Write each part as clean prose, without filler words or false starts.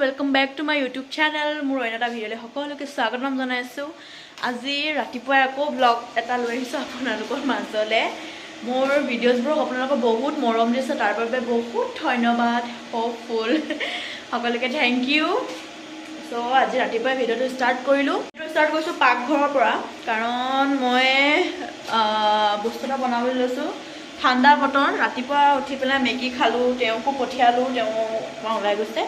welcome back to my YouTube channel मोर अन एटा भिडिओले सकलोके स्वागतम जनाइছো আজি ৰাতিপুৱা আকৌ ব্লগ এটা লৈ আহিছো আপোনালোকৰ মাজলে মোৰ ভিডিঅ'ছবোৰ আপোনালোকক বহুত মৰম দিছে তাৰ বাবে বহুত ধন্যবাদ হোপফুল সকলোকে থ্যাংক ইউ সো আজি ৰাতিপুৱা ভিডিঅ'টো ষ্টাৰ্ট কৰিছো পাকঘৰৰ পৰা কাৰণ মই বস্তুটা বনাবলৈ লৈছো ঠাণ্ডা বতৰ ৰাতিপুৱা উঠি পেলাই মেগী খালো তেওঁকো পঠিয়ালো তেওঁ ওলাই গৈছে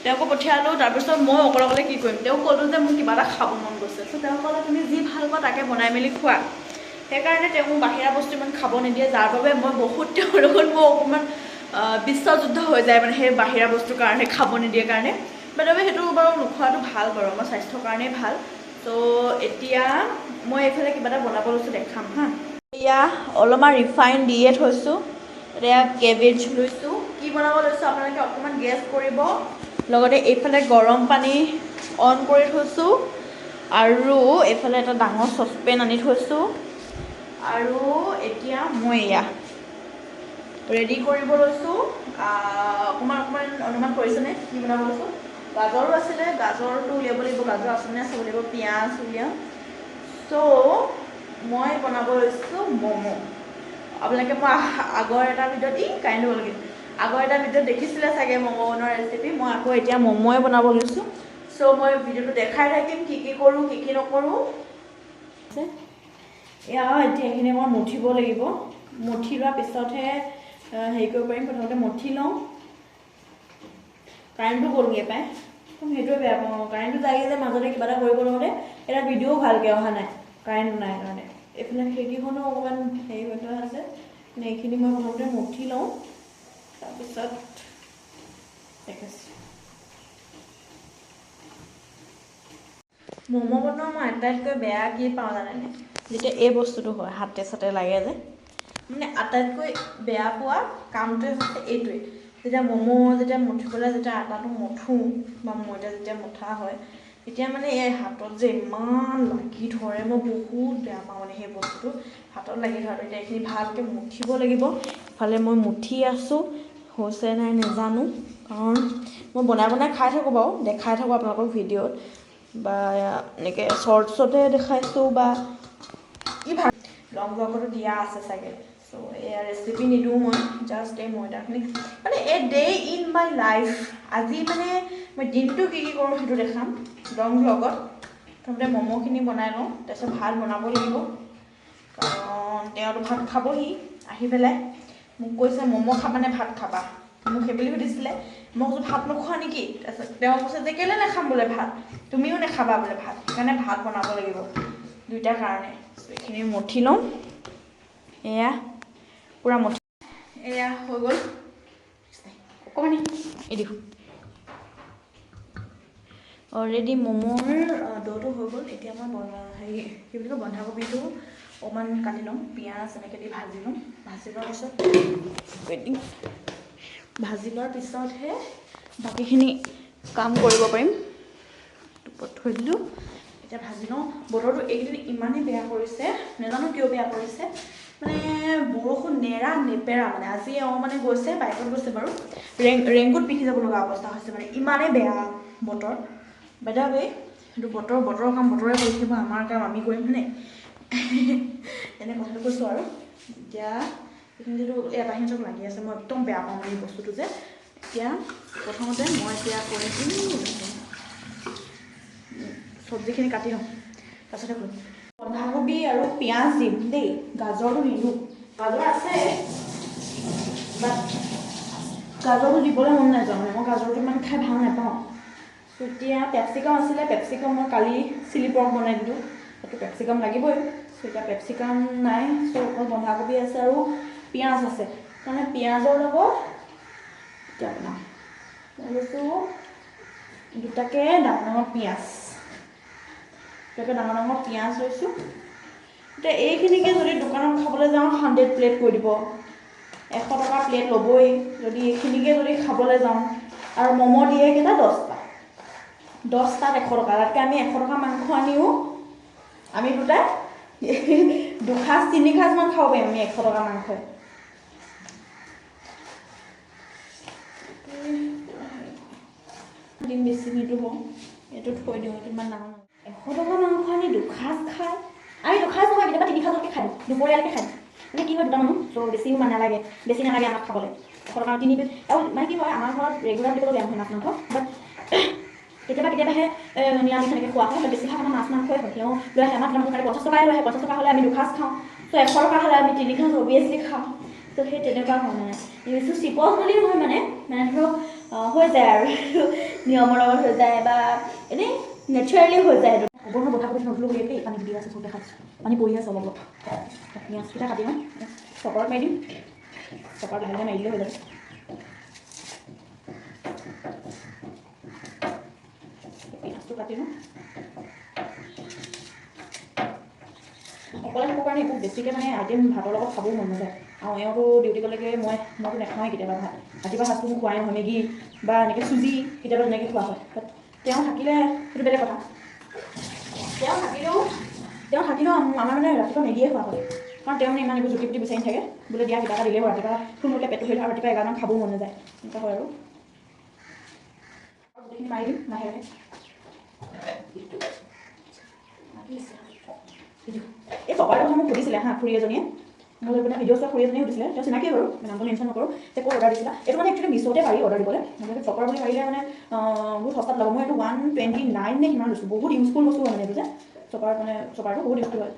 তেওঁকো পঠিয়ালো তাৰ পিছত মই অকলে কি কৰিম তেওঁ ক'লো যে মোক কিবা এটা খাব মন গৈছে সো তেওঁ ক'লে তুমি যি ভাল পোৱা তাকে বনাই মেলি খোৱা সেইকাৰণে তেওঁ বাহিৰা বস্তু ইমান খাব নিদিয়ে যাৰ বাবে মই বহুত তেওঁৰ লগত মই অকমান বিশ্বযুদ্ধ হৈ যায় মানে সেই বাহিৰা বস্তুৰ কাৰণে খাব নিদিয়ে কাৰণে বাদবে হেতু বাৰু নোখোৱাটো ভাল বাৰু আমাৰ স্বাস্থ্যৰ কাৰণে ভাল তো এতিয়া মই এফালে কিবা এটা বনাব লৈছো দেখাম হা ইয়া অলপমান ৰিফাইন দিয়ে থৈছো এতিয়া কেবেজ লৈছো কি বনাব লৈছো আপোনালোকে অকমান গেছ কৰিব লগতে এইফালে গৰম পানী অন কৰি থৈছো আৰু এইফালে এটা ডাঙৰ সসপেন আনি থৈছো আৰু এতিয়া মই ইয়া ৰেডি কৰিব লৈছো অকমান অনুমান কৰিছেনে কি বনাব লৈছো গাজৰো আছিলে গাজৰটো উলিয়াব লাগিব গাজৰ আছেনে চাব লাগিব পিঁয়াজ উলিয়াম সো মই বনাব লৈছো মমো আপোনালোকে মই আগৰ এটা ভিডিঅ'ত কাইণ্ড হ'লগে আগৰ এটা ভিডিঅ'ত দেখিছিলে চাগে মমো বনোৱাৰ ৰেচিপি মই আকৌ এতিয়া মমোই বনাব লৈছো সো মই ভিডিঅ'টো দেখাই থাকিম কি কি কৰো কি কি নকৰো এয়া এতিয়া এইখিনি মই মঠিব লাগিব মঠি লোৱাৰ পিছতহে হেৰি কৰিব পাৰিম প্ৰথমতে মঠি লওঁ কাৰেণ্টটো গ'লগৈ পায় সেইটোৱে বেয়া পাওঁ কাৰেণ্টটো যায়গৈ যে মাজতে কিবা এটা কৰিব লগতে এটা ভিডিঅ'ও ভালকৈ অহা নাই কাৰেণ্ট নাই কাৰণে এইফালে খিৰিকীখনো অকণমান হেৰি হৈ থোৱা আছে এইখিনি মই প্ৰথমতে মঠি লওঁ তাৰপিছত মমো বনোৱা মই আটাইতকৈ বেয়া কি পাওঁ জানেনে যেতিয়া এই বস্তুটো হয় হাতে চাতে লাগে যে মানে আটাইতকৈ বেয়া পোৱা কামটোৱে হৈছে এইটোৱে যেতিয়া মমো যেতিয়া মঠিবলৈ যেতিয়া আটাটো মঠো বা ময়দা যেতিয়া মঠা হয় তেতিয়া মানে এই হাতত যে ইমান লাগি ধৰে মই বহুত বেয়া পাওঁ মানে সেই বস্তুটো হাতত লাগি ধৰে এতিয়া এইখিনি ভালকৈ মুঠিব লাগিব ইফালে মই মুঠি আছোঁ হৈছে নাই নাজানো কাৰণ মই বনাই খাই থাকোঁ বাৰু দেখাই থাকোঁ আপোনালোকক ভিডিঅ'ত বা এনেকৈ শ্বৰ্টছতে দেখাইছোঁ বা কি ভাল লং ব্লগতো দিয়া আছে চাগে চ' এয়া ৰেচিপি নিদিওঁ মই জাষ্ট এই ময়দাখিনি মানে a day in my life আজি মানে মই দিনটো কি কি কৰোঁ সেইটো দেখাম লং ব্লগত প্ৰথমতে ম'ম'খিনি বনাই লওঁ তাৰপিছত ভাত বনাব লাগিব কাৰণ তেওঁতো ভাত খাবহি আহি পেলাই মোক কৈছে ম'ম' খাবানে ভাত খাবা মোক সেইবুলি সুধিছিলে মই কৈছোঁ ভাত নোখোৱা নেকি তাৰপিছত তেওঁ কৈছে যে কেলৈ নাখাম বোলে ভাত তুমিও নাখাবা বোলে ভাত সেইকাৰণে ভাত বনাব লাগিব দুইটাৰ কাৰণে এইখিনি মঠি লওঁ এয়া পূৰা মঠি এয়া হৈ গ'ল অকণমানি এই দিওঁ অলৰেডি ম'মৰ ড'টো হৈ গ'ল এতিয়া মই হেৰি কি বুলি কয় বন্ধাকবিটো অকণমান কাটি ল'ম পিঁয়াজ এনেকৈ দি ভাজি ল'ম ভাজি লোৱাৰ পিছত ভাজি লোৱাৰ পিছতহে বাকীখিনি কাম কৰিব পাৰিম থৈ দিলোঁ এতিয়া ভাজি লওঁ বতৰটো এইকেইদিন ইমানেই বেয়া কৰিছে নাজানো কিয় বেয়া কৰিছে মানে বৰষুণ নেপেৰা মানে আজি মানে গৈছে বাইকত গৈছে বাৰু ৰেইনকোট পিন্ধি যাব লগা অৱস্থা হৈছে মানে ইমানেই বেয়া বতৰ বাইদেউ সেইটো বতৰৰ কাম বতৰে কৰি থাকিব আমাৰ কাম আমি কৰিম হয়নে এনে কথাটো কৈছোঁ আৰু এতিয়া এইখিনি যিটো এটা সিহঁতক লাগি আছে মই একদম বেয়া পাওঁ এই বস্তুটো যে এতিয়া প্ৰথমতে মই এতিয়া কৰি দিম চব্জিখিনি কাটি লওঁ তাৰপিছতে কৰিম বন্ধাকবি আৰু পিঁয়াজ দিম দেই গাজৰটো নিদিওঁ গাজৰ আছে বাট গাজৰটো দিবলৈ মন নাযাওঁ মানে মই গাজৰটো ইমান খাই ভাল নাপাওঁ এতিয়া পেপচিকাম আছিলে পেপচিকাম মই কালি চিলি পৰ্ক বনাই দিলোঁ সেইটো পেপচিকাম লাগিবই চ' এতিয়া পেপচিকাম নাই চ' অকল বন্ধাকবি আছে আৰু পিঁয়াজ আছে তাৰমানে পিঁয়াজৰ লগত এতিয়া বনাওঁ লৈছোঁ দুটাকৈ ডাঙৰ পিঁয়াজ লৈছোঁ এতিয়া এইখিনিকে যদি দোকানত খাবলৈ যাওঁ 100 প্লেট কৰি দিব 100 টকা প্লেট ল'বই যদি এইখিনিকে যদি খাবলৈ যাওঁ আৰু ম'ম' দিয়ে কেইটা 10টাত 100 টকা তাতকৈ আমি 100 টকা মাংস আনিও আমি দুটাই 2 সাঁজ 3 সাঁজমান খাব পাৰিম আমি 100 টকা মাংসই দিন বেছি নিদিব এইটো থৈ দিওঁ ইমান ডাঙৰ 100 টকা মাংস আনি দুসাঁজ খায় আমি দুসাঁজ নহয় কেতিয়াবা 3 সাঁজলৈকে খাই দিওঁ দুপৰীয়ালৈকে খাই দিওঁ মানে কি হয় দুটা মানুহ চ' বেছিও মানে নালাগে বেছি নালাগে আমাক খাবলৈ 100 টকা 3 আৰু মানে কি হয় আমাৰ ঘৰত ৰেগুলাৰ বুলি ক'লেও বেয়া নহয় মাছ মাংস বাট কেতিয়াবাহে নিৰামিষ এনেকৈ খোৱা হয় বেছিভাগ আমাৰ মাছ মাংসই হয় তেওঁ লৈ আহে আমাৰ কাৰণে 50 টকাই লৈ আহে 50 টকা হ'লে আমি দুসাঁজ খাওঁ চ' 100 টকা হ'লে আমি 3 সাঁজ অভিয়াছলি খাওঁ ত' সেই তেনেকুৱা হয় মানে এইটো চিপছ বুলি নহয় মানে ধৰক হৈ যায় আৰু নিয়মৰ লগত হৈ যায় বা এনেই নেচাৰেলি হৈ যায় সেইটো বৰষুণ বতাহ পৰি নথলোঁ বুলি পানী দি আছে চব দেখাইছোঁ পানী পৰি আছে অলপ পিঁয়াজকেইটা কাটি লওঁ চপৰত মাৰি দিম চপৰত লাহে লাহে মাৰি দিলে হৈ যাব পিঁয়াজটো কাটি লওঁ অকলে খাবৰ কাৰণে একো বেছিকৈ মানে আইটেম ভাতৰ লগত খাবও মন নাযায় আৰু এওঁতো ডিউটি গ'লেগে মইতো নাখাওঁৱেই কেতিয়াবা ভাত ৰাতিপুৱা সাঁজটো মোক খোৱাই নহয় মেগী বা এনেকৈ চুজি কেতিয়াবা তেনেকৈ খোৱা হয় বাট তেওঁ থাকিলে সেইটো বেলেগ কথা তেওঁ থাকিলেও আমাৰ মানে ৰাতিপুৱা মেগীয়ে খোৱা হয় কাৰণ তেওঁ মানে ইমান এইবোৰ জুতি পুতি বিচাৰি থাকে বোলে দিয়া কিবা এটা দিলেও ৰাতিপুৱা থুলমূলকৈ পেটটো ধৰি আৰু ৰাতিপুৱা 11 খাবও মন নাযায় এনেকুৱা হয় আৰু গোটেইখিনি মাৰি দিম লাহে লাহে এই টকাৰৰ কথা মোক সুধিছিলে হা খুৰী এজনীয়ে মোৰ মানে ভিডিঅ' চোৱা খুৰী এজনীয়ে সুধিছিলে তেওঁ চিনাকিয়ে বাৰু নামটো মেনশ্যন নকৰোঁ যে ক'ত অৰ্ডাৰ দিছিলা এইটো মানে একচুৱেলি মিছ'তে পাৰি অৰ্ডাৰ দিবলৈ মানে চকৰ বুলি পাৰিলে মানে বহুত সস্তাত ল'ব মই এইটো 129 নে কিমান লৈছোঁ বহুত ইউজফুল বস্তু হয় মানে এইটো যে চপাৰটো বহুত ইউজফুল হয়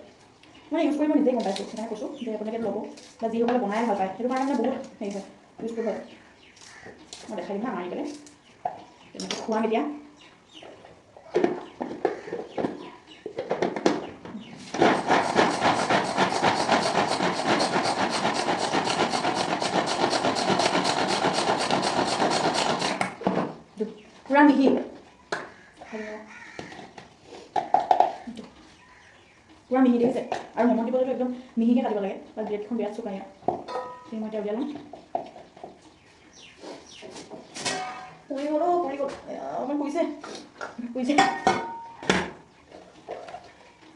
মানে ইউজ কৰি মই নিজেই গম পাইছোঁ সেইকাৰণে কৈছোঁ যে আপোনালোকে ল'ব বা যিসকলে বনাই ভাল পায় সেইটো কাৰণে মানে বহুত হেৰি হয় ইউজফুল হয় মই দেখাই দিম হা মাৰি পেলাই তেনেকৈ খুৱাম এতিয়া পুৰা মিহি পুৰা মিহি দেখিছে আৰু মমো দিবলৈতো একদম মিহিকৈ কাটিব লাগে বা ব্লেডখন বিৰাট চোকা ইয়াত সেই মই এতিয়া উলিয়াই লওঁ পুৰি গ'ল অকণমান পুৰিছে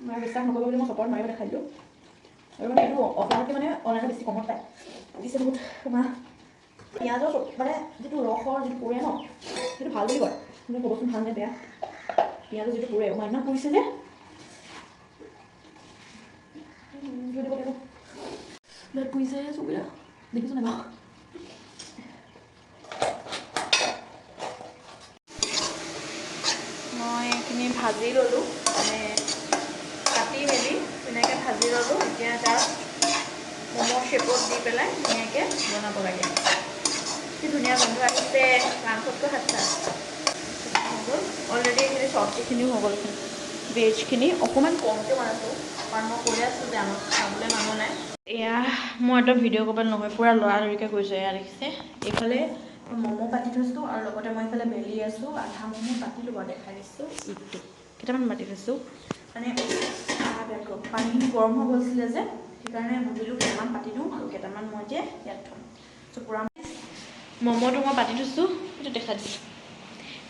মই বিশ্বাস নকৰিব বুলি মই চপৰত মাৰিব দেখাই দিলোঁ আৰু মানে এইটো অফলাইনতকৈ মানে অনলাইনত বেছি কমত পায় দিছে বহুত তোমাৰ পিঁয়াজৰ মানে যিটো ৰসৰ যিটো পুৰে ন সেইটো ভাল বুলি কয় কিন্তু ক'বচোন ভাল নে বেয়া পিঁয়াজৰ যিটো পুৰে মই ইমান পুৰিছে যে পুৰিছে চুবিধা দেখিছোঁ নাই বাৰু মই এইখিনি ভাজি ল'লোঁ মানে কাটি মেলি ধুনীয়াকৈ ভাজি ল'লোঁ এতিয়া তাত ম'ম' শ্বেপত দি পেলাই ধুনীয়াকৈ বনাব লাগে কি ধুনীয়া গোন্ধ আহিছে মাংসতকৈ সাতটা হৈ গ'ল অলৰেডি এইখিনি চব্জিখিনিও হৈ গ'ল ভেজখিনি অকণমান কমকৈ বনাইছোঁ কাৰণ মই কৈ আছোঁ যে আমাক খাবলৈ মানুহ নাই এয়া মই এটা ভিডিঅ' ক'বলৈ নহয় পূৰা লৰালৰিকৈ গৈছোঁ এয়া দেখিছে এইফালে ম'ম' পাতি থৈছোঁ আৰু লগতে মই এইফালে বেলি আছোঁ আধা ম'ম' পাতিলোঁ বাৰু দেখাই দিছোঁ ইটো কেইটামান পাতি থৈছোঁ মানে পানীখিনি গৰম হৈ গৈছিলে যে সেইকাৰণে ভাবিলোঁ কেইটামান পাতি দিওঁ আৰু কেইটামান মই এতিয়া ইয়াত থ'ম চ' পূৰা ম'ম'টো মই পাতি থৈছোঁ সেইটো দেখাই দিছোঁ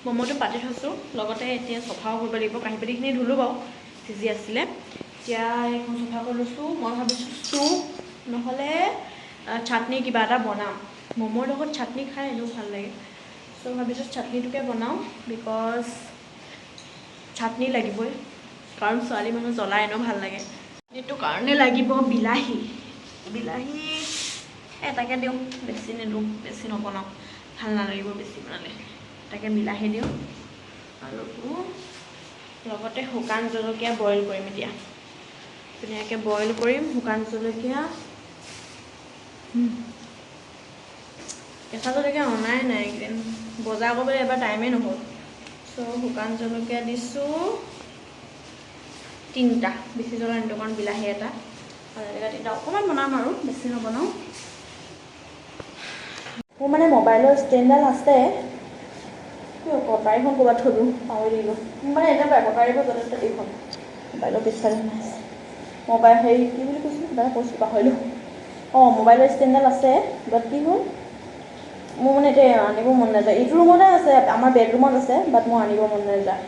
ম'ম'টো পাতি থৈছোঁ লগতে এতিয়া চফাও কৰিব লাগিব কাঁহী বাতিখিনি ধুলোঁ বাৰু সিজি আছিলে এতিয়া এইখন চফা কৰি লৈছোঁ মই ভাবিছোঁ চুপ নহ'লে চাটনি কিবা এটা বনাম ম'ম'ৰ লগত চাটনি খাই এনেও ভাল লাগে চ' ভাবিছোঁ চাটনিটোকে বনাওঁ বিকজ চাটনি লাগিবই কাৰণ ছোৱালী মানুহ জ্বলা এনেও ভাল লাগে চাটনিটোৰ কাৰণে লাগিব বিলাহী এটাকে দিওঁ বেছি নিদিওঁ বেছি নবনাওঁ ভাল নালাগিব বেছি বনালে এটাকে বিলাহী দিওঁ আৰু লগতে শুকান জলকীয়া বইল কৰিম এতিয়া ধুনীয়াকৈ বইল কৰিম শুকান জলকীয়া কেঁচা জলকীয়া অনাই নাই এইকেইদিন বজাৰ কৰিবলৈ এবাৰ টাইমেই নহ'ল চ' শুকান জলকীয়া দিছোঁ 3টা বেছি জ্বলা নিদিওঁ কাৰণ বিলাহী এটা আৰু জলকীয়া 3টা অকণমান বনাম আৰু বেছি নবনাওঁ মোৰ মানে মোবাইলৰ ষ্টেণ্ডডাল আছে কটাৰীখন ক'ৰবাত থ'লোঁ পাহৰি দিলোঁ মানে এনেকুৱাই কটাৰীবোৰ যথেষ্ট এইখন মোবাইলৰ পিছফালে আছে মোবাইল হেৰি কি বুলি কৈছিলোঁ কিবা কৈছোঁ পাহৰিলোঁ মোবাইলৰ ষ্টেণ্ডডাল আছে বাট কি হ'ল মোৰ মানে এতিয়া আনিব মন নাযায় এইটো ৰুমতে আছে আমাৰ বেডৰুমত আছে বাট মোৰ আনিব মন নাযায়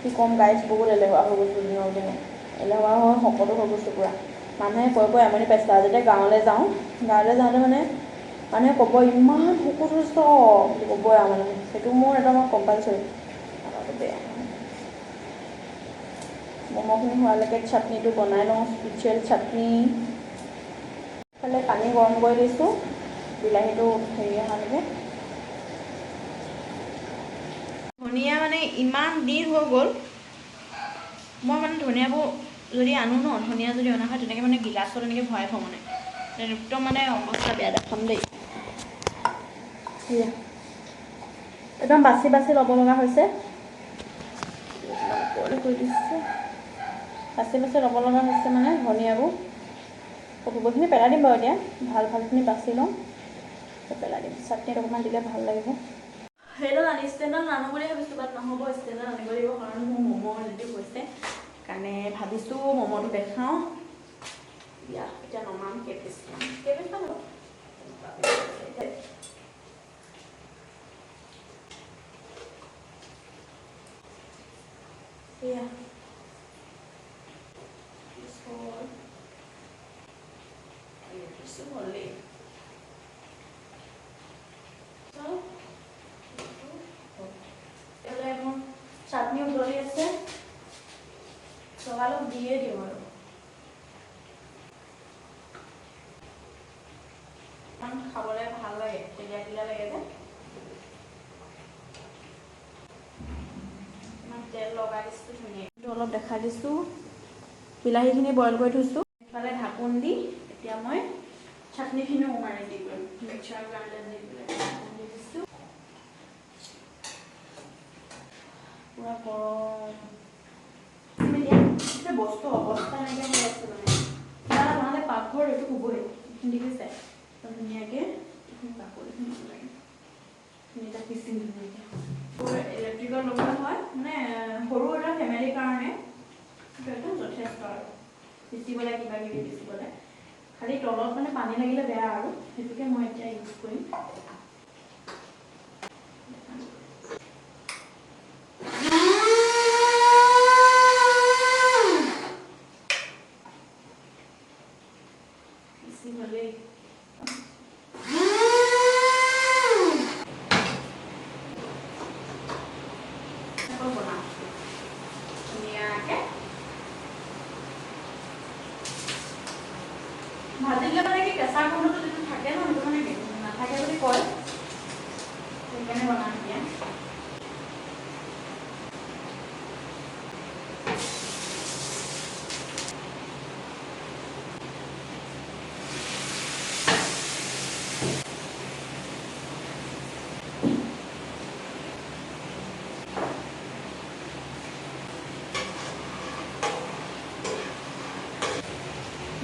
কি ক'ম গাইজ বহুত এলেহুৱা হৈ গৈছোঁ দিনৰ দিনে এলেহুৱা হৈ শকতো হৈ গৈছোঁ পূৰা মানুহে কৈ আমনি পাইছে যেতিয়া গাঁৱলৈ যাওঁতে মানে মানুহে ক'ব ইমান শুকুত হৈছ বুলি ক'বই আৰু মানে সেইটো মোৰ একদম কম্পালচৰি বেয়া ম'ম'খিনি হোৱালৈকে চাটনিটো বনাই লওঁ স্পেচিয়েল চাটনি ফালে পানী গৰম কৰি দিছোঁ বিলাহীটো হেৰি অহালৈকে ধনিয়া মানে ইমান দিন হৈ গ'ল মই মানে ধনিয়াবোৰ যদি আনো ন ধনিয়া যদি অনা হয় তেনেকৈ মানে গিলাচত এনেকৈ ভৰাই থওঁ মানে একদম মানে অৱস্থা বেয়া দেখাম দেই একদম বাচি বাচি ল'ব লগা হৈছে কৰি দিছোঁ বাচি বাচি ল'ব লগা হৈছে মানে ধনিয়াবোৰ গোবৰখিনি পেলাই দিম বাৰু এতিয়া ভাল ভালখিনি বাচি লওঁ পেলাই দিম চাটনিত অকণমান দিলে ভাল লাগিব সেইটো আনি ষ্টেণ্ডত নানো বুলি ভাবিছোঁ বাট নহ'ব ষ্টেণ্ডত আনিব লাগিব কাৰণ মোৰ ম'ম' ৰেডি হৈছে সেইকাৰণে ভাবিছোঁ ম'ম'টো দেখাওঁ এতিয়া নমাম কেইপিচমান এয়া হ'লেই মোৰ চাটনি উতলি আছে চগালক দিয়ে দিওঁ আৰু খাবলৈ ভাল লাগে তেলীয়া তেলীয়া লাগে যে ইমান তেল লগাই দিছোঁ ধুনীয়াকৈ অলপ দেখাই দিছোঁ বিলাহীখিনি বইল কৰি থৈছোঁ এইফালে ঢাকোন দি এতিয়া মই চাটনিখিনিও মাৰি দি কৰিম মিক্সাৰ গ্ৰাইণ্ডাৰ দি দিছোঁ পুৰা গৰম এতিয়া বস্তু অৱস্থা নাইকিয়া হৈ আছে মানে কিবা এটা বনালে পাকঘৰ এইটো হ'বই দেখিছে ধুনীয়াকৈ বাকলিখিনি লাগে ধুনীয়াকৈ পিচিম ধুনীয়াকৈ ইলেক্ট্ৰিকৰ লগোৱা হয় মানে সৰু এটা ফেমিলিৰ কাৰণে একদম যথেষ্ট আৰু পিচিবলৈ কিবা কিবি পিচিবলৈ খালি তলত মানে পানী লাগিলে বেয়া আৰু সেইটোকে মই এতিয়া ইউজ কৰিম ভাজিলে মানে কি কেঁচা গোন্ধটো যিটো থাকে ন সেইটো মানে নাথাকে বুলি কয় সেইকাৰণে বনাম এতিয়া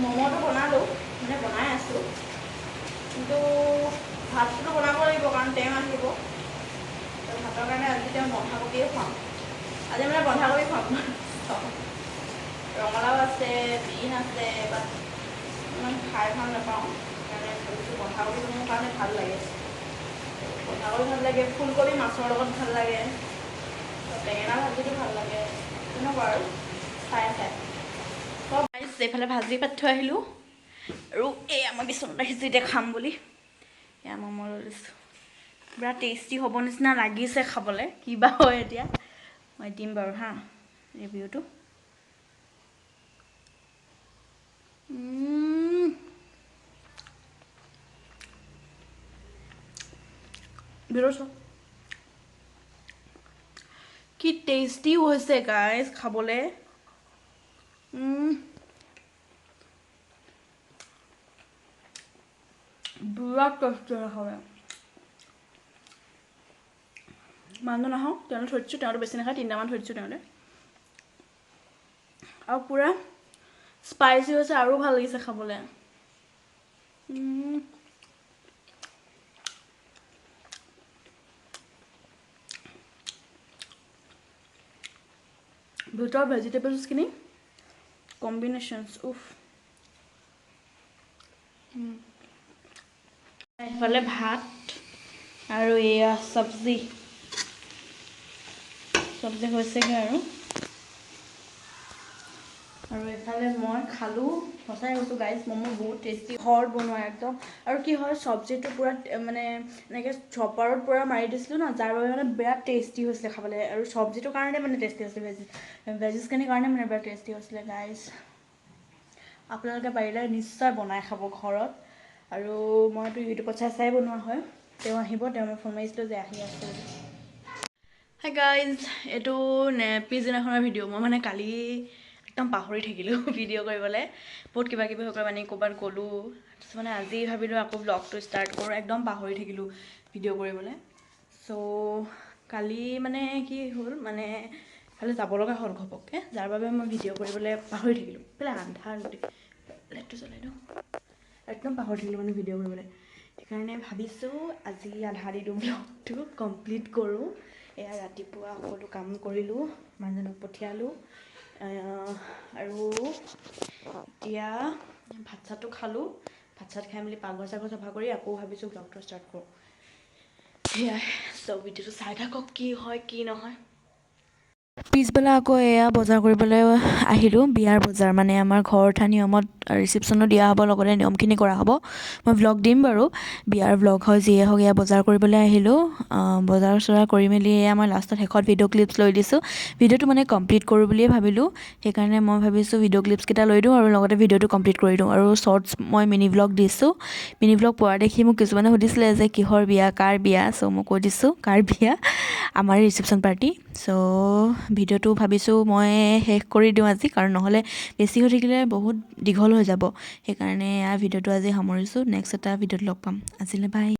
ম'ম'টো বনালোঁ মানে বনাই আছোঁ কিন্তু ভাতটো বনাব লাগিব কাৰণ তেওঁ আহিব ভাতৰ কাৰণে আজি তেওঁ বন্ধাকবিয়ে খুৱাম আজি মানে বন্ধাকবি খুৱাম ৰঙালাও আছে বিন আছে বাট ইমান খাই ভাল নাপাওঁ সেইকাৰণে ভাবিছোঁ বন্ধাকবিটো মোৰ কাৰণে ভাল লাগে বন্ধাকবি ভাল লাগে ফুলকবি মাছৰ লগত ভাল লাগে বেঙেনা ভাজিটো ভাল লাগে তেনেকুৱা আৰু চাই এইফালে ভাজি পাতি থৈ আহিলোঁ আৰু এয়া মই বিচনাত ৰাখিছোঁ এতিয়া খাম বুলি এয়া ম'ম' লৈ লৈছোঁ পুৰা টেষ্টি হ'ব নিচিনা লাগিছে খাবলৈ কিবা হয় এতিয়া মই দিম বাৰু হা ৰিভিউটো কি টেষ্টি হৈছে গাইজ খাবলৈ বিৰাট টেষ্টি খাবলৈ মানুহজন আহক তেওঁলৈ থৈ দিছোঁ তেওঁতো বেছি নাখায় 3টামান থৈ দিছোঁ তেওঁলৈ আৰু পূৰা স্পাইচি হৈছে আৰু ভাল লাগিছে খাবলৈ ভিতৰৰ ভেজিটেবলছখিনি কম্বিনেশ্যনছ উফ এইফালে ভাত আৰু এয়া চব্জি হৈছেগৈ আৰু আৰু এফালে মই খালোঁ সঁচাই কৈছোঁ গাইজ ম'ম' বহুত টেষ্টি ঘৰত বনোৱা একদম আৰু কি হয় চব্জিটো পূৰা মানে এনেকৈ চপাৰত পূৰা মাৰি দিছিলোঁ ন যাৰ বাবে মানে বিৰাট টেষ্টি হৈছিলে খাবলৈ আৰু চব্জিটোৰ কাৰণে মানে টেষ্টি হৈছিলে ভেজিছখিনিৰ কাৰণে মানে বিৰাট টেষ্টি হৈছিলে গাইজ আপোনালোকে পাৰিলে নিশ্চয় বনাই খাব ঘৰত আৰু মইতো ইউটিউবত চাই বনোৱা হয় তেওঁ আহিব তেওঁ মই ফোন মাৰিছিলোঁ যে আহি আছে বুলি হাই গাইজ এইটো পিছদিনাখনৰ ভিডিঅ' মই মানে কালি একদম পাহৰি থাকিলোঁ ভিডিঅ' কৰিবলৈ বহুত কিবা কিবি হৈ গ'ল মানে ক'ৰবাত গ'লোঁ তাৰপিছত মানে আজি ভাবিলোঁ আকৌ ব্লগটো ষ্টাৰ্ট কৰোঁ একদম পাহৰি থাকিলোঁ ভিডিঅ' কৰিবলৈ চ' কালি মানে কি হ'ল মানে কালি যাব লগা হ'ল ঘপককৈ যাৰ বাবে মই ভিডিঅ' কৰিবলৈ পাহৰি থাকিলোঁ পেলাই আন্ধাৰ গোটেই লাইটটো জ্বলাই দিওঁ একদম পাহৰি থাকিলোঁ মানে ভিডিঅ' কৰিবলৈ সেইকাৰণে ভাবিছোঁ আজি আধা দি দিওঁ ব্লগটো কমপ্লিট কৰোঁ এয়া ৰাতিপুৱা সকলো কাম কৰিলোঁ মানুহজনক পঠিয়ালোঁ আৰু এতিয়া ভাত চাতটো খালোঁ ভাত চাত খাই মেলি পাকঘৰ চাকঘৰ চাফা কৰি আকৌ ভাবিছোঁ ব্লগটো ষ্টাৰ্ট কৰোঁ সেয়াই চ' ভিডিঅ'টো চাই থাকক কি হয় কি নহয় পিছবেলা আকৌ এয়া বজাৰ কৰিবলৈ আহিলোঁ বিয়াৰ বজাৰ মানে আমাৰ ঘৰঠা নিয়মত ৰিচিপশ্যনো দিয়া হ'ব লগতে নিয়মখিনি কৰা হ'ব মই ভ্লগ দিম বাৰু বিয়াৰ ভ্লগ হয় যিয়ে হওক এয়া বজাৰ কৰিবলৈ আহিলোঁ বজাৰ চজাৰ কৰি মেলি এয়া মই লাষ্টত শেষত ভিডিঅ' ক্লিপছ লৈ দিছোঁ ভিডিঅ'টো মানে কমপ্লিট কৰোঁ বুলিয়ে ভাবিলোঁ সেইকাৰণে মই ভাবিছোঁ ভিডিঅ' ক্লিপছকেইটা লৈ দিওঁ আৰু লগতে ভিডিঅ'টো কমপ্লিট কৰি দিওঁ আৰু শ্বৰ্টছ মই মিনি ভ্লগ দিছোঁ মিনি ভ্লগ পোৱা দেখি মোক কিছুমানে সুধিছিলে যে কিহৰ বিয়া কাৰ বিয়া চ' মই কৈ দিছোঁ কাৰ বিয়া আমাৰ ৰিচিপশ্যন পাৰ্টি চ' ভিডিঅ'টো ভাবিছোঁ মই শেষ কৰি দিওঁ আজি কাৰণ নহ'লে বেছি হৈ থাকিলে বহুত দীঘল হৈ যাব সেইকাৰণে ভিডিঅ'টো আজি সামৰিছোঁ নেক্সট এটা ভিডিঅ'ত লগ পাম আজিলৈ বাই